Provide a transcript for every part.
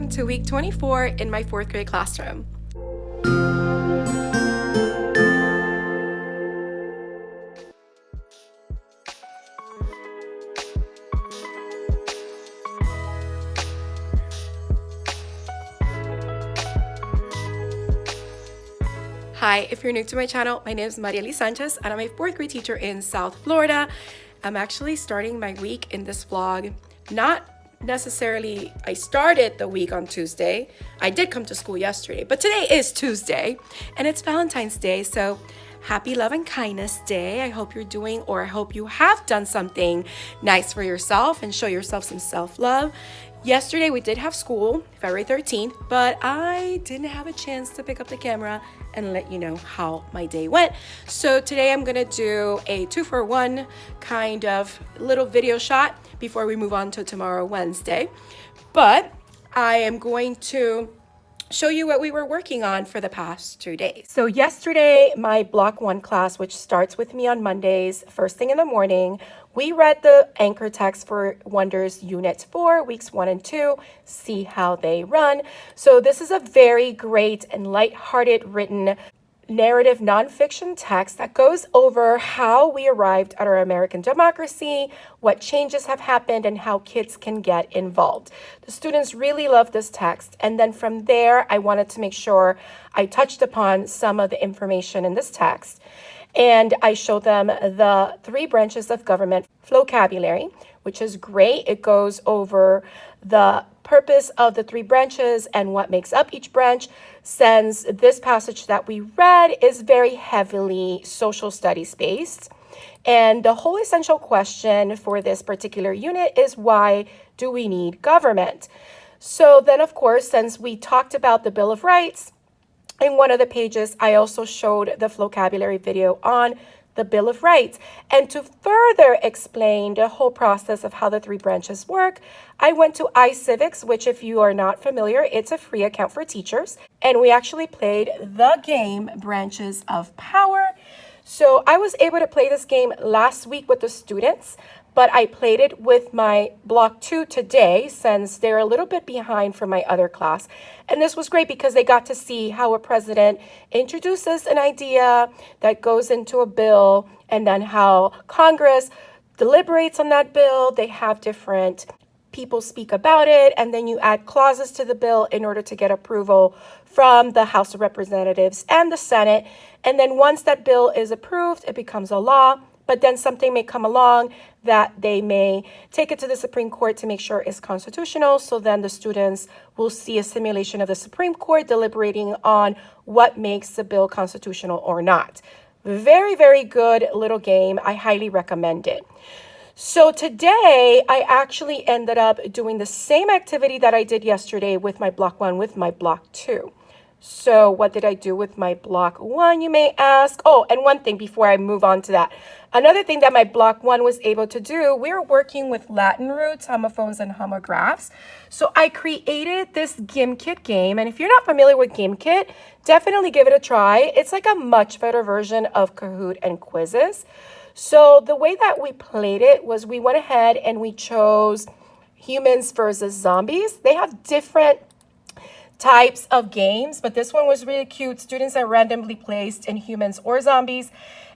welcome to week 24 in my 4th grade classroom. Hi, if you're new to my channel, my name is Mariely Sanchez and I'm a 4th grade teacher in South Florida. I'm actually starting my week in this vlog. Not necessarily, I started the week on Tuesday. I did come to school yesterday, but today is Tuesday and it's Valentine's Day. So happy Love and Kindness Day. I hope you're doing, or I hope you have done something nice for yourself and show yourself some self-love. Yesterday we did have school, February 13th, but I didn't have a chance to pick up the camera and let you know how my day went. So today I'm gonna do a 2-for-1 kind of little video shot before we move on to tomorrow, Wednesday. But I am going to show you what we were working on for the past 2 days. So yesterday, my Block 1 class, which starts with me on Mondays, first thing in the morning, we read the anchor text for Wonders Unit 4, weeks 1 and 2, see how they run. So this is a very great and lighthearted written narrative nonfiction text that goes over how we arrived at our American democracy, what changes have happened, and how kids can get involved. The students really love this text. And then from there, I wanted to make sure I touched upon some of the information in this text. And I showed them the 3 branches of government vocabulary, which is great. It goes over the purpose of the 3 branches and what makes up each branch, since this passage that we read is very heavily social studies based. And the whole essential question for this particular unit is, why do we need government? So then, of course, since we talked about the Bill of Rights, in one of the pages, I also showed the vocabulary video on the Bill of Rights. And to further explain the whole process of how the 3 branches work, I went to iCivics, which, if you are not familiar, it's a free account for teachers. And we actually played the game Branches of Power. So I was able to play this game last week with the students, but I played it with my Block 2 today since they're a little bit behind from my other class. And this was great because they got to see how a president introduces an idea that goes into a bill, and then how Congress deliberates on that bill. They have different people speak about it, and then you add clauses to the bill in order to get approval from the House of Representatives and the Senate. And then once that bill is approved, it becomes a law. But then something may come along that they may take it to the Supreme Court to make sure it's constitutional. So then the students will see a simulation of the Supreme Court deliberating on what makes the bill constitutional or not. Very, very good little game. I highly recommend it. So today, I actually ended up doing the same activity that I did yesterday with my Block 1 with my Block 2. So what did I do with my Block 1, you may ask? Oh, and one thing before I move on to that. Another thing that my Block 1 was able to do, we were working with Latin roots, homophones, and homographs. So I created this GimKit game. And if you're not familiar with GimKit, definitely give it a try. It's like a much better version of Kahoot and quizzes. So the way that we played it was we went ahead and we chose humans versus zombies. They have different types of games, but this one was really cute. Students are randomly placed in humans or zombies.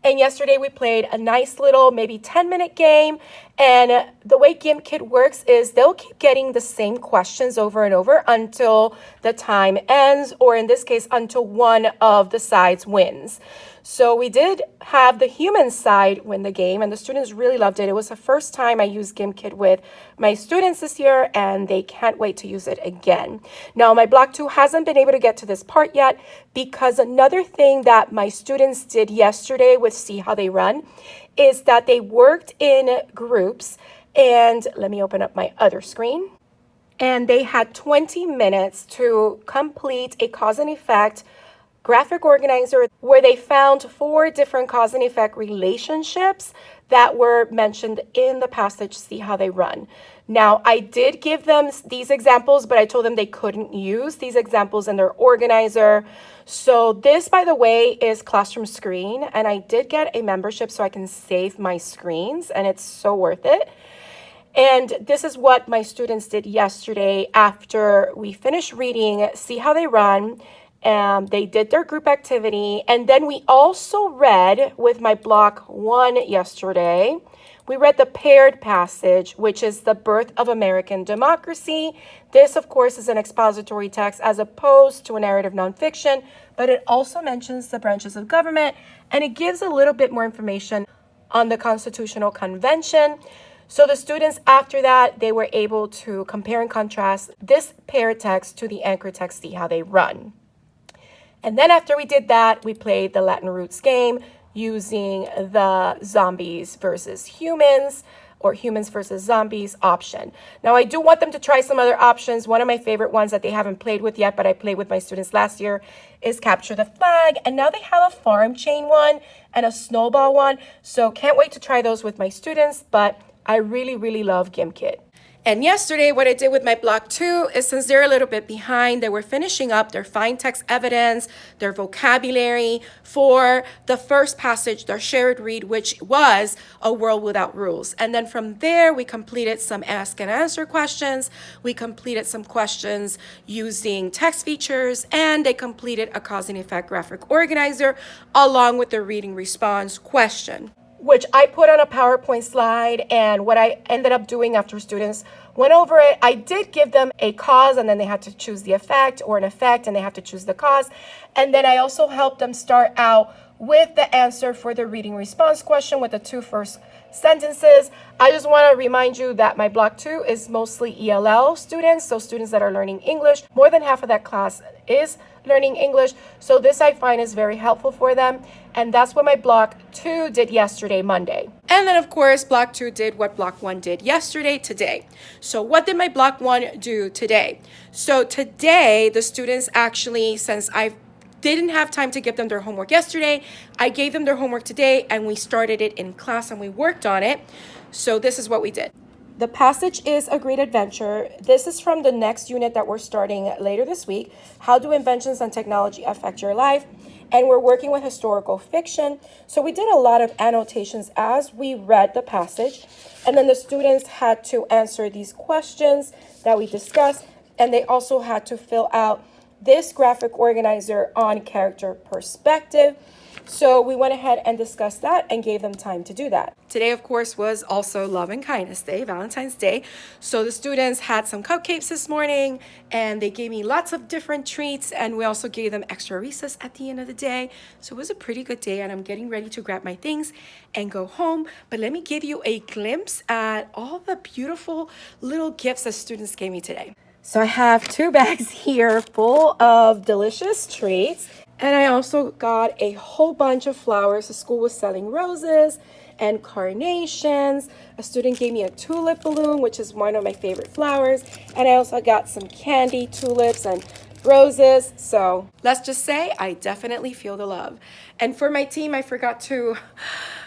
And yesterday we played a nice little maybe 10-minute game. And the way GimKit works is they'll keep getting the same questions over and over until the time ends, or in this case, until one of the sides wins. So we did have the human side win the game, and the students really loved it. It was the first time I used GimKit with my students this year, and they can't wait to use it again. Now, my Block 2 hasn't been able to get to this part yet, because another thing that my students did yesterday with See How They Run is that they worked in groups. And let me open up my other screen. And they had 20 minutes to complete a cause and effect graphic organizer where they found 4 different cause and effect relationships that were mentioned in the passage, See How They Run. Now, I did give them these examples, but I told them they couldn't use these examples in their organizer. So this, by the way, is Classroom Screen, and I did get a membership so I can save my screens, and it's so worth it. And this is what my students did yesterday after we finished reading, see how they run. They did their group activity. And then we also read with my block 1 yesterday. We read the paired passage, which is the birth of American democracy. This, of course, is an expository text as opposed to a narrative nonfiction, but it also mentions the branches of government, and it gives a little bit more information on the Constitutional Convention. So the students, after that, they were able to compare and contrast this paired text to the anchor text, see how they run. And then after we did that, we played the Latin roots game using the zombies versus humans or humans versus zombies option. Now, I do want them to try some other options. One of my favorite ones that they haven't played with yet, but I played with my students last year, is Capture the Flag. And now they have a farm chain one and a snowball one. So can't wait to try those with my students, but I really, really love GimKit. And yesterday, what I did with my block 2 is, since they're a little bit behind, they were finishing up their fine text evidence, their vocabulary for the first passage, their shared read, which was A World Without Rules. And then from there, we completed some ask and answer questions. We completed some questions using text features, and they completed a cause and effect graphic organizer along with the reading response question, which I put on a PowerPoint slide. And what I ended up doing after students went over it, I did give them a cause, and then they had to choose the effect, or an effect and they have to choose the cause. And then I also helped them start out with the answer for the reading response question with the 2 first sentences. I just want to remind you that my block 2 is mostly ELL students, so students that are learning English. More than half of that class is learning English, so this I find is very helpful for them. And that's what my block 2 did yesterday, Monday. And then, of course, block 2 did what block 1 did yesterday, today. So what did my block 1 do today? So today, the students actually, since I didn't have time to give them their homework yesterday, I gave them their homework today, and we started it in class and we worked on it. So this is what we did. The passage is A Great Adventure. This is from the next unit that we're starting later this week. How do inventions and technology affect your life? And we're working with historical fiction. So we did a lot of annotations as we read the passage. And then the students had to answer these questions that we discussed. And they also had to fill out this graphic organizer on character perspective. So we went ahead and discussed that and gave them time to do that. Today, of course, was also Love and Kindness Day, Valentine's Day. So the students had some cupcakes this morning, and they gave me lots of different treats, and we also gave them extra recess at the end of the day. So it was a pretty good day, and I'm getting ready to grab my things and go home. But let me give you a glimpse at all the beautiful little gifts that students gave me today. So I have 2 bags here full of delicious treats. And I also got a whole bunch of flowers. The school was selling roses and carnations. A student gave me a tulip balloon, which is one of my favorite flowers. And I also got some candy tulips and roses. So let's just say I definitely feel the love. And for my team, I forgot to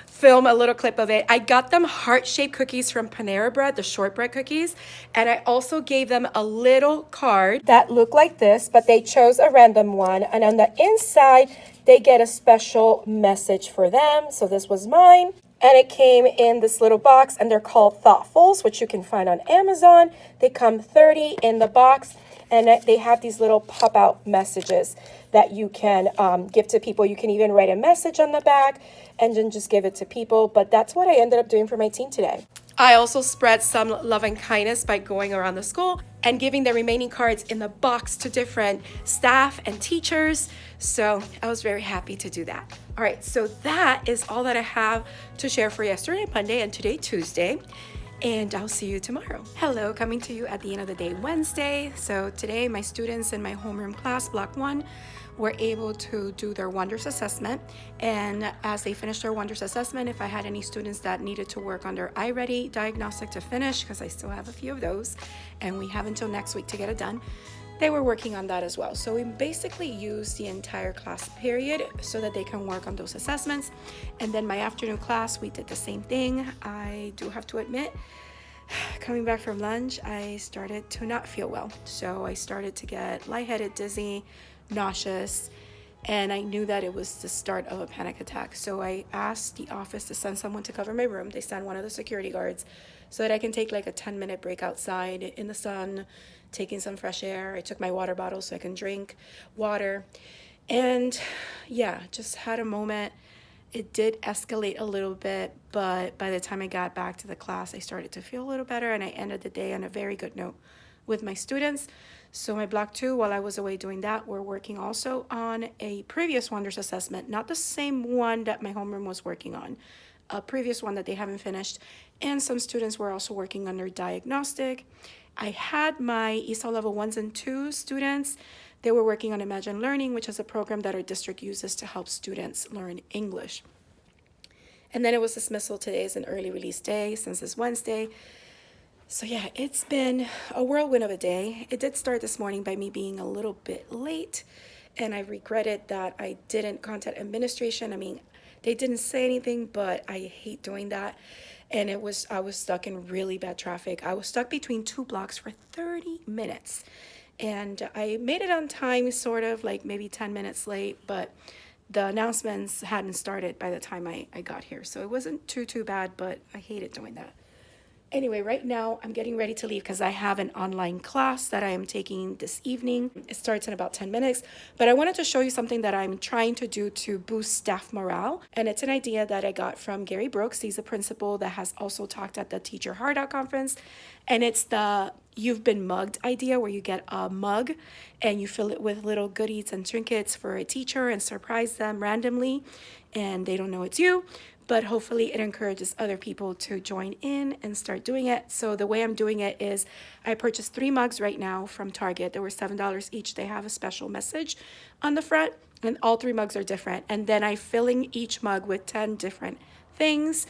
film a little clip of it. I got them heart-shaped cookies from Panera Bread, the shortbread cookies, and I also gave them a little card that looked like this, but they chose a random one, and on the inside they get a special message for them. So this was mine, and it came in this little box, and they're called Thoughtfuls, which you can find on Amazon. They come 30 in the box, and they have these little pop-out messages that you can give to people. You can even write a message on the back and then just give it to people. But that's what I ended up doing for my team today. I also spread some love and kindness by going around the school and giving the remaining cards in the box to different staff and teachers. So I was very happy to do that. All right, so that is all that I have to share for yesterday, Monday, and today, Tuesday. And I'll see you tomorrow. Hello, coming to you at the end of the day, Wednesday. So today, my students in my homeroom class, Block 1, were able to do their Wonders assessment. And as they finished their Wonders assessment, if I had any students that needed to work on their iReady diagnostic to finish, because I still have a few of those, and we have until next week to get it done, they were working on that as well. So we basically used the entire class period so that they can work on those assessments. And then my afternoon class, we did the same thing. I do have to admit, coming back from lunch, I started to not feel well. So I started to get lightheaded, dizzy, nauseous, and I knew that it was the start of a panic attack. So I asked the office to send someone to cover my room. They sent one of the security guards so that I can take like a 10-minute break outside in the sun, taking some fresh air. I took my water bottle so I can drink water. And yeah, just had a moment. It did escalate a little bit, but by the time I got back to the class, I started to feel a little better, and I ended the day on a very good note with my students. So my block 2, while I was away doing that, we're working also on a previous Wonders assessment, not the same one that my homeroom was working on, a previous one that they haven't finished. And some students were also working on their diagnostic. I had my ESOL level 1s and 2 students. They were working on Imagine Learning, which is a program that our district uses to help students learn English. And then it was dismissal. Today is an early release day since it's Wednesday. So yeah, it's been a whirlwind of a day. It did start this morning by me being a little bit late, and I regretted that I didn't contact administration. I mean, they didn't say anything, but I hate doing that. And I was stuck in really bad traffic. I was stuck between 2 blocks for 30 minutes. And I made it on time, sort of, like maybe 10 minutes late, but the announcements hadn't started by the time I got here. So it wasn't too bad, but I hated doing that. Anyway, right now I'm getting ready to leave because I have an online class that I am taking this evening. It starts in about 10 minutes, but I wanted to show you something that I'm trying to do to boost staff morale. And it's an idea that I got from Gary Brooks. He's a principal that has also talked at the Teacher Hard Out Conference. And it's the You've Been Mugged idea, where you get a mug and you fill it with little goodies and trinkets for a teacher and surprise them randomly, and they don't know it's you. But hopefully it encourages other people to join in and start doing it. So the way I'm doing it is I purchased 3 mugs right now from Target. They were $7 each. They have a special message on the front, and all 3 mugs are different. And then I'm filling each mug with 10 different things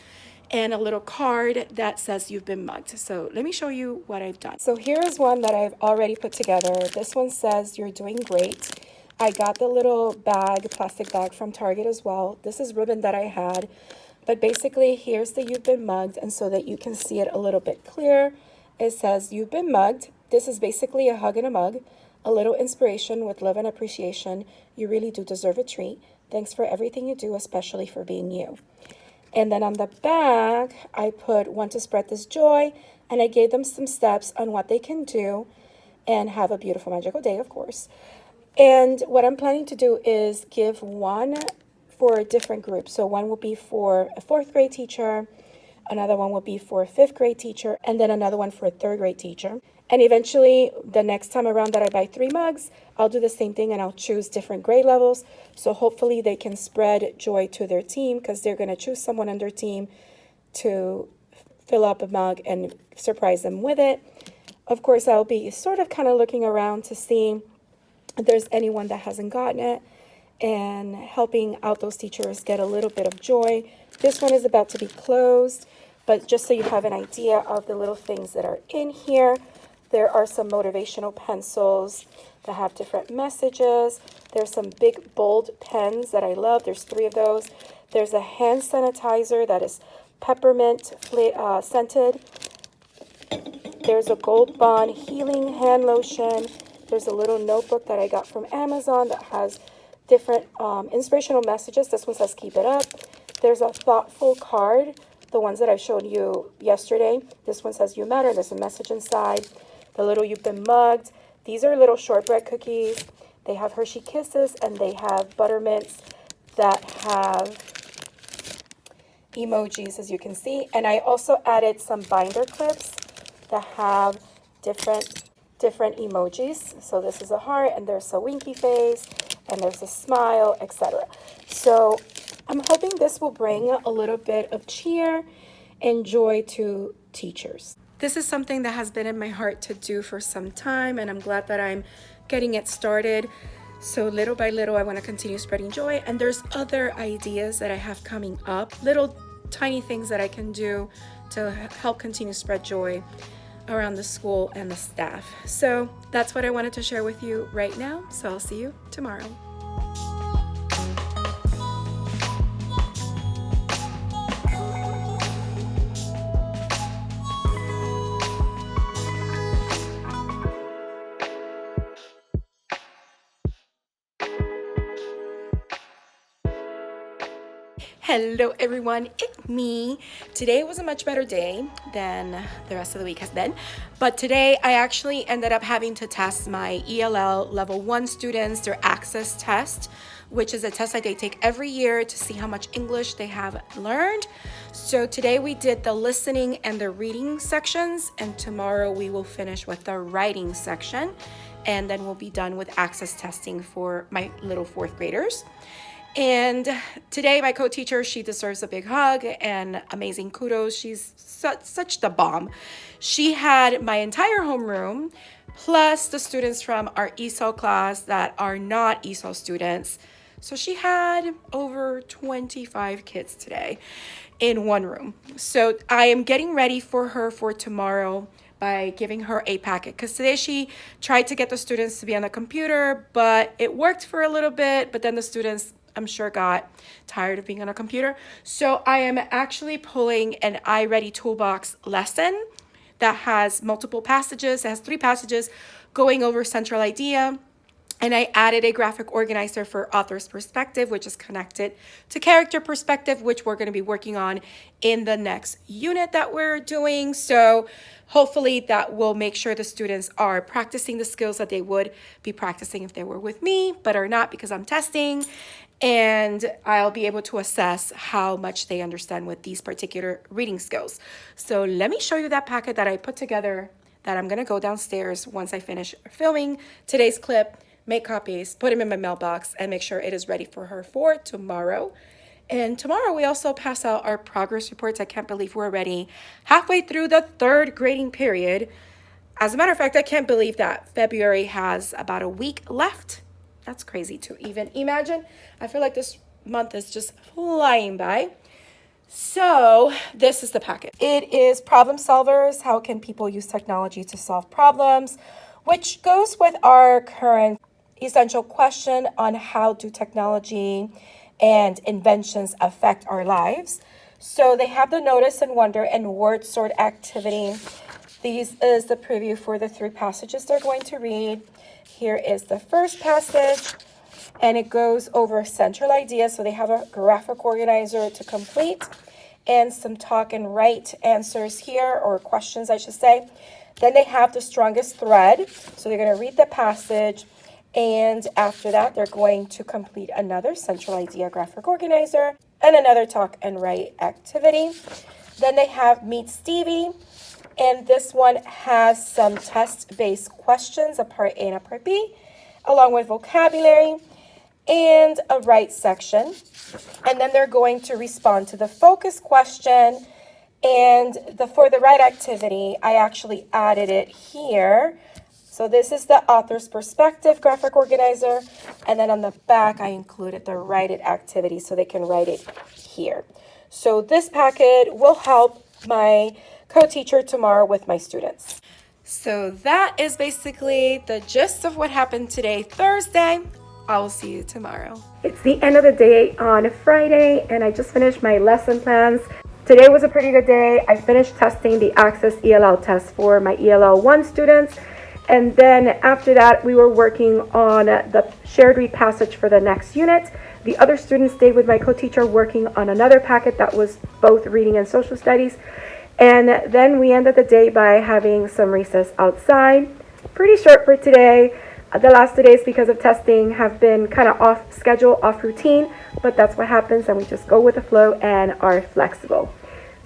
and a little card that says you've been mugged. So let me show you what I've done. So here is one that I've already put together. This one says you're doing great. I got the little bag, plastic bag from Target as well. This is ribbon that I had. But basically, here's the You've Been Mugged, and so that you can see it a little bit clearer, it says You've Been Mugged. This is basically a hug and a mug, a little inspiration with love and appreciation. You really do deserve a treat. Thanks for everything you do, especially for being you. And then on the back, I put want to spread this joy, and I gave them some steps on what they can do and have a beautiful, magical day, of course. And what I'm planning to do is give one for a different group. So one will be for a 4th grade teacher, another one will be for a 5th grade teacher, and then another one for a 3rd grade teacher. And eventually, the next time around that I buy 3 mugs, I'll do the same thing and I'll choose different grade levels. So hopefully they can spread joy to their team, because they're going to choose someone on their team to fill up a mug and surprise them with it. Of course, I'll be sort of kind of looking around to see if there's anyone that hasn't gotten it, and helping out those teachers get a little bit of joy. This one is about to be closed, but just so you have an idea of the little things that are in here, there are some motivational pencils that have different messages. There's some big bold pens that I love. There's 3 of those. There's a hand sanitizer that is peppermint scented. There's a Gold Bond healing hand lotion. There's a little notebook that I got from Amazon that has different inspirational messages. This one says keep it up. There's a thoughtful card, the ones that I showed you yesterday. This one says you matter. There's a message inside. The little You've Been Mugged. These are little shortbread cookies. They have Hershey Kisses, and they have Buttermints that have emojis, as you can see. And I also added some binder clips that have different emojis. So this is a heart, and there's a winky face, and there's a smile, etc. So I'm hoping this will bring a little bit of cheer and joy to teachers. This is something that has been in my heart to do for some time, and I'm glad that I'm getting it started. So little by little, I want to continue spreading joy, and there's other ideas that I have coming up, little tiny things that I can do to help continue spread joy around the school and the staff. So that's what I wanted to share with you right now. So I'll see you tomorrow. Hello everyone, it's me. Today was a much better day than the rest of the week has been, but today I actually ended up having to test my ELL level 1 students, their access test, which is a test that they take every year to see how much English they have learned. So today we did the listening and the reading sections, and tomorrow we will finish with the writing section, and then we'll be done with access testing for my little 4th graders. And today, my co-teacher, she deserves a big hug and amazing kudos. She's such the bomb. She had my entire homeroom, plus the students from our ESOL class that are not ESOL students. So she had over 25 kids today in one room. So I am getting ready for her for tomorrow by giving her a packet, because today she tried to get the students to be on the computer, but it worked for a little bit, but then the students, I'm sure, got tired of being on a computer. So I am actually pulling an iReady Toolbox lesson that has multiple passages. It has 3 passages going over central idea. And I added a graphic organizer for author's perspective, which is connected to character perspective, which we're going to be working on in the next unit that we're doing. So hopefully that will make sure the students are practicing the skills that they would be practicing if they were with me, but are not because I'm testing. And I'll be able to assess how much they understand with these particular reading skills. So let me show you that packet that I put together, that I'm going to go downstairs once I finish filming today's clip, make copies, put them in my mailbox, and make sure it is ready for her for tomorrow. And tomorrow we also pass out our progress reports. I can't believe we're already halfway through the 3rd grading period. As a matter of fact, I can't believe that February has about a week left. That's crazy to even imagine. I feel like this month is just flying by. So this is the packet. It is problem solvers. How can people use technology to solve problems? Which goes with our current essential question on how do technology and inventions affect our lives. So they have the notice and wonder and word sort activity. This is the preview for the 3 passages they're going to read. Here is the first passage, and it goes over central ideas. So they have a graphic organizer to complete and some talk and write answers here, or questions, I should say. Then they have the strongest thread. So they're going to read the passage, and after that, they're going to complete another central idea graphic organizer and another talk and write activity. Then they have Meet Stevie. And this one has some test-based questions, a part A and a part B, along with vocabulary and a write section. And then they're going to respond to the focus question. And for the write activity, I actually added it here. So this is the author's perspective graphic organizer. And then on the back, I included the write it activity so they can write it here. So this packet will help my co-teacher tomorrow with my students. So that is basically the gist of what happened today, Thursday. I will see you tomorrow. It's the end of the day on Friday, and I just finished my lesson plans. Today was a pretty good day. I finished testing the Access ELL test for my ELL 1 students. And then after that, we were working on the shared read passage for the next unit. The other students stayed with my co-teacher working on another packet that was both reading and social studies. And then we ended the day by having some recess outside. Pretty short for today. The last 2 days, because of testing, have been kind of off schedule, off routine, but that's what happens, and we just go with the flow and are flexible.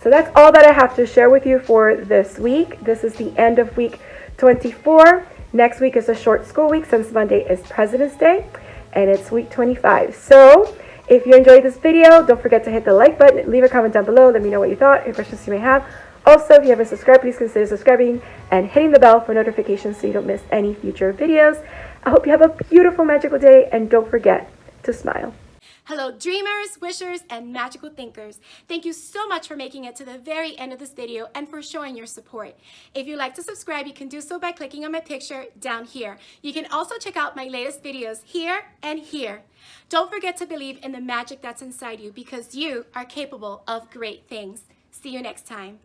So that's all that I have to share with you for this week. This is the end of week 24. Next week is a short school week since Monday is President's Day, and it's week 25. So if you enjoyed this video, don't forget to hit the like button, leave a comment down below, let me know what you thought, any questions you may have. Also, if you haven't subscribed, please consider subscribing and hitting the bell for notifications so you don't miss any future videos. I hope you have a beautiful, magical day, and don't forget to smile. Hello dreamers, wishers, and magical thinkers. Thank you so much for making it to the very end of this video and for showing your support. If you'd like to subscribe, you can do so by clicking on my picture down here. You can also check out my latest videos here and here. Don't forget to believe in the magic that's inside you, because you are capable of great things. See you next time.